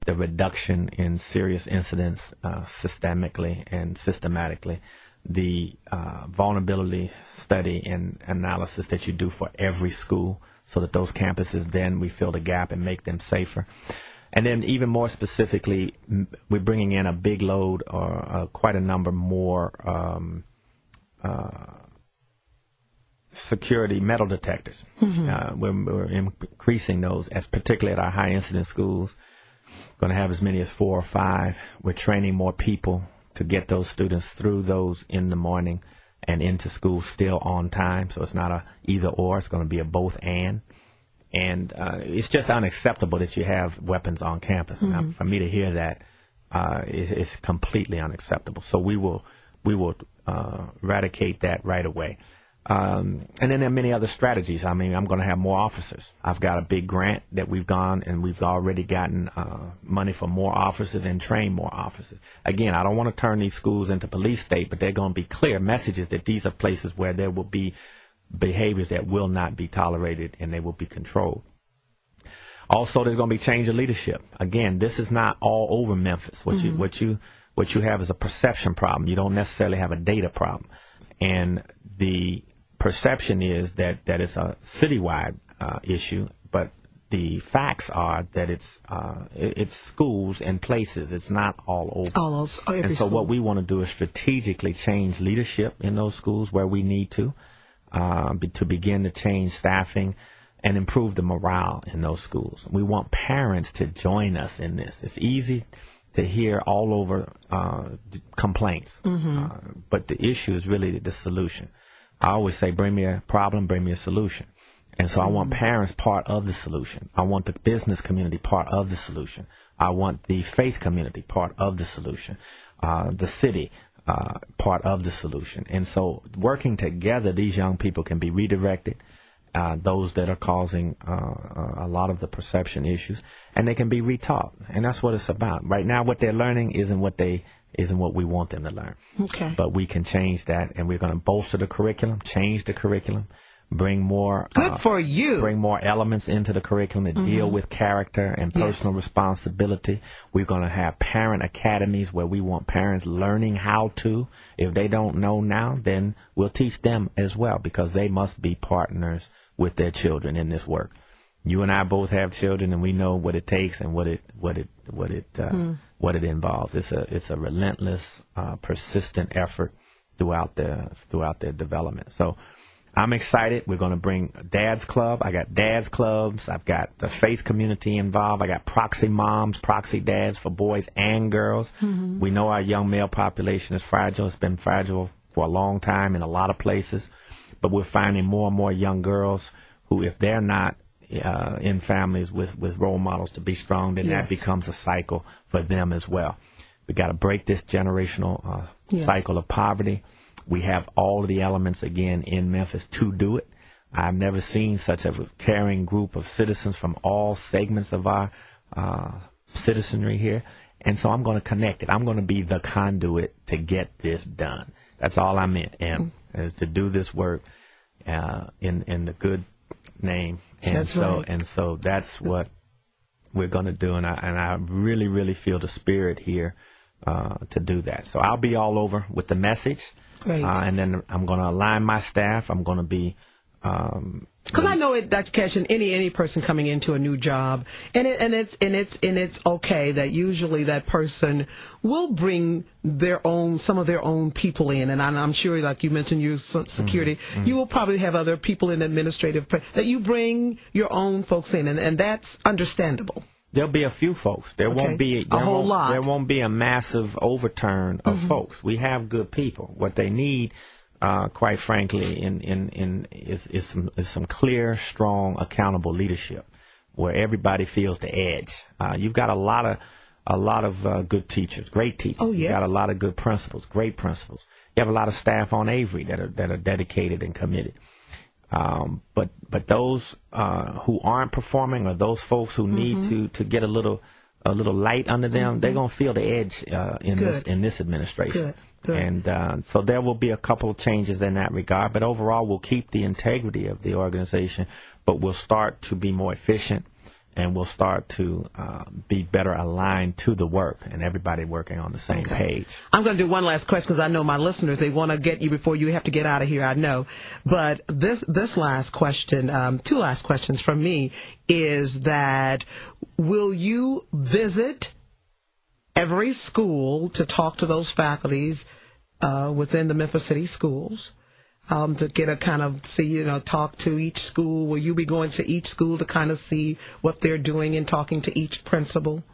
the reduction in serious incidents systemically and systematically, the vulnerability study and analysis that you do for every school so that those campuses, then we fill the gap and make them safer. And then even more specifically, we're bringing in a big load or quite a number more security metal detectors. We're increasing those, as particularly at our high incident schools. Going to have as many as 4 or 5. We're training more people to get those students through those in the morning and into school still on time. So it's not a either or. It's going to be a both and. And it's just unacceptable that you have weapons on campus. And for me to hear that, it's completely unacceptable. So we will eradicate that right away. And then there are many other strategies. I mean, I'm going to have more officers. I've got a big grant that we've gone and we've already gotten money for more officers and train more officers. Again, I don't want to turn these schools into police state, but they're going to be clear messages that these are places where there will be behaviors that will not be tolerated and they will be controlled. Also, there's going to be change of leadership. Again, this is not all over Memphis. What you have is a perception problem. You don't necessarily have a data problem. And the perception is that it's a citywide issue, but the facts are that it's schools and places. It's not all over. And so what we want to do is strategically change leadership in those schools where we need to begin to change staffing and improve the morale in those schools. We want parents to join us in this. It's easy to hear all over complaints, but the issue is really the solution. I always say, bring me a problem, bring me a solution. And so I want parents part of the solution. I want the business community part of the solution. I want the faith community part of the solution. The city part of the solution. And so working together, these young people can be redirected, those that are causing a lot of the perception issues, and they can be retaught. And that's what it's about. Right now, what they're learning isn't what we want them to learn. Okay. But we can change that, and we're going to bolster the curriculum, change the curriculum, bring more bring more elements into the curriculum that deal with character and personal responsibility. We're going to have parent academies where we want parents learning how to. If they don't know now, then we'll teach them as well, because they must be partners with their children in this work. You and I both have children, and we know what it takes and what it involves. It's a relentless, persistent effort throughout their development. So I'm excited. We're going to bring Dad's Club. I got Dad's Clubs. I've got the faith community involved. I got proxy moms, proxy dads for boys and girls. We know our young male population is fragile. It's been fragile for a long time in a lot of places. But we're finding more and more young girls who, if they're not in families with role models to be strong, then that becomes a cycle for them as well. We got to break this generational cycle of poverty. We have all of the elements, again, in Memphis to do it. I've never seen such a caring group of citizens from all segments of our citizenry here. And so I'm going to connect it. I'm going to be the conduit to get this done. That's all I'm in, is to do this work in the good name. And so that's what we're going to do. And I really, really feel the spirit here to do that. So I'll be all over with the message. Great. And then I'm going to align my staff. I'm going to be because I know it, Dr. Cash, and any person coming into a new job, and it's okay that usually that person will bring some of their own people in, and I'm sure, like you mentioned, your security, you will probably have other people in administrative that you bring your own folks in, and that's understandable. There'll be a few folks. There won't be a whole lot. There won't be a massive overturn of folks. We have good people. What they need, quite frankly, is some clear, strong, accountable leadership where everybody feels the edge. You've got a lot of good teachers, great teachers. Oh, yes. You've got a lot of good principals, great principals. You have a lot of staff on Avery that are dedicated and committed. But those who aren't performing, or those folks who need to get a little light under them, they're gonna feel the edge in this administration. Good. And so there will be a couple of changes in that regard. But overall, we'll keep the integrity of the organization, but we'll start to be more efficient and we'll start to be better aligned to the work, and everybody working on the same page. I'm going to do one last question because I know my listeners, they want to get you before you have to get out of here, I know. But this last question, two last questions from me, is that will you visit every school to talk to those faculties within the Memphis City Schools? To get a kind of talk to each school? Will you be going to each school to kind of see what they're doing and talking to each principal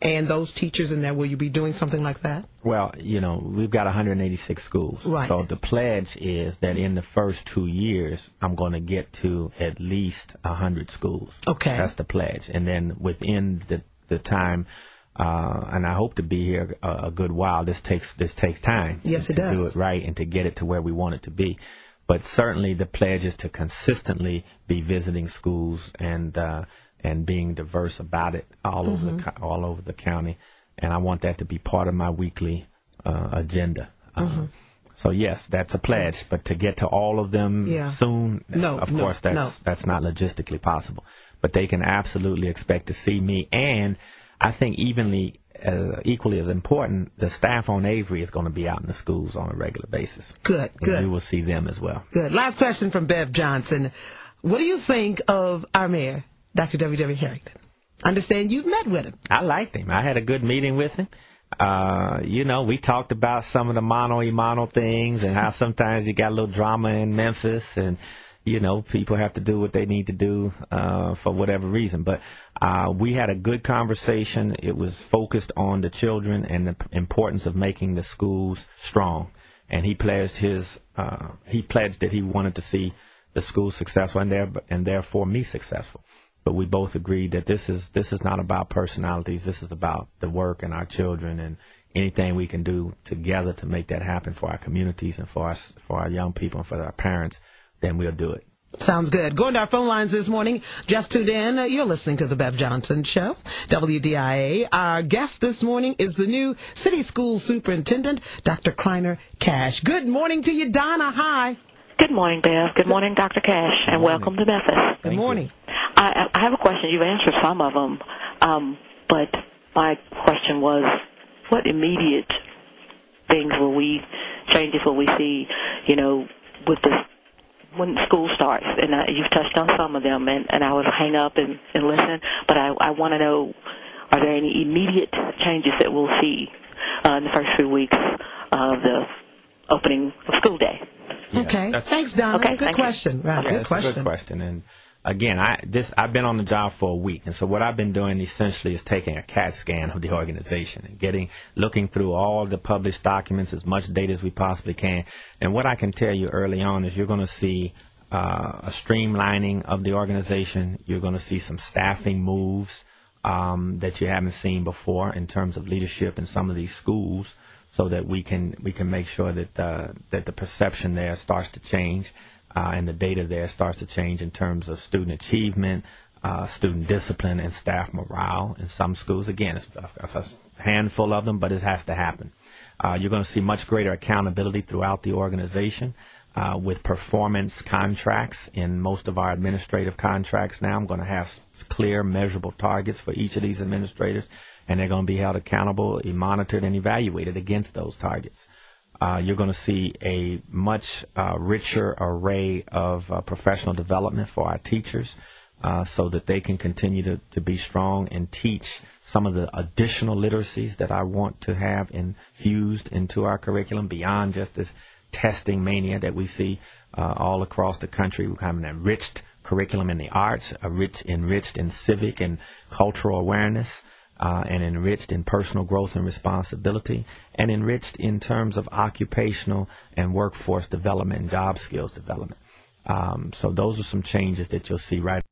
and those teachers in there? Will you be doing something like that? Well, we've got 186 schools. Right. So the pledge is that in the first 2 years, I'm going to get to at least 100 schools. Okay. That's the pledge. And then within the time, and I hope to be here a good while. This takes time. Yes, it does. To do it right and to get it to where we want it to be. But certainly the pledge is to consistently be visiting schools and being diverse about it all over the county. And I want that to be part of my weekly agenda. So yes, that's a pledge. But to get to all of them soon, of course, that's not logistically possible. But they can absolutely expect to see me, and I think equally as important, the staff on Avery is going to be out in the schools on a regular basis. Good. We will see them as well. Good. Last question from Bev Johnson. What do you think of our mayor, Dr. W.D. Herenton? I understand you've met with him. I liked him. I had a good meeting with him. We talked about some of the mano-a-mano things and how sometimes you got a little drama in Memphis, and people have to do what they need to do for whatever reason. But we had a good conversation. It was focused on the children and the importance of making the schools strong. And he pledged that he wanted to see the schools successful and therefore me successful. But we both agreed that this is not about personalities. This is about the work and our children, and anything we can do together to make that happen for our communities and for our young people and for our parents, then we'll do it. Sounds good. Going to our phone lines this morning. Just tuned in. You're listening to the Bev Johnson Show, WDIA. Our guest this morning is the new City School Superintendent, Dr. Kriner Cash. Good morning to you, Donna. Hi. Good morning, Bev. Good morning, Dr. Cash, and welcome to Memphis. Good morning. I have a question. You've answered some of them, but my question was, what immediate changes will we see, with this when school starts? And you've touched on some of them, and I would hang up and listen, but I want to know, are there any immediate changes that we'll see in the first few weeks of the opening of school day? Yeah, okay. Thanks, Donna. Okay, good question. Right, yeah, good question. A good question. And again, I've been on the job for a week, and so what I've been doing essentially is taking a CAT scan of the organization and looking through all the published documents, as much data as we possibly can. And what I can tell you early on is you're going to see a streamlining of the organization. You're going to see some staffing moves that you haven't seen before in terms of leadership in some of these schools, so that we can make sure that the perception there starts to change. And the data there starts to change in terms of student achievement, student discipline, and staff morale in some schools. Again, it's a handful of them, but it has to happen. You're going to see much greater accountability throughout the organization with performance contracts in most of our administrative contracts now. I'm going to have clear, measurable targets for each of these administrators, and they're going to be held accountable, monitored, and evaluated against those targets. You're going to see a much richer array of professional development for our teachers so that they can continue to be strong and teach some of the additional literacies that I want to have infused into our curriculum beyond just this testing mania that we see all across the country. We have an enriched curriculum in the arts, enriched in civic and cultural awareness, and enriched in personal growth and responsibility, and enriched in terms of occupational and workforce development and job skills development. So those are some changes that you'll see right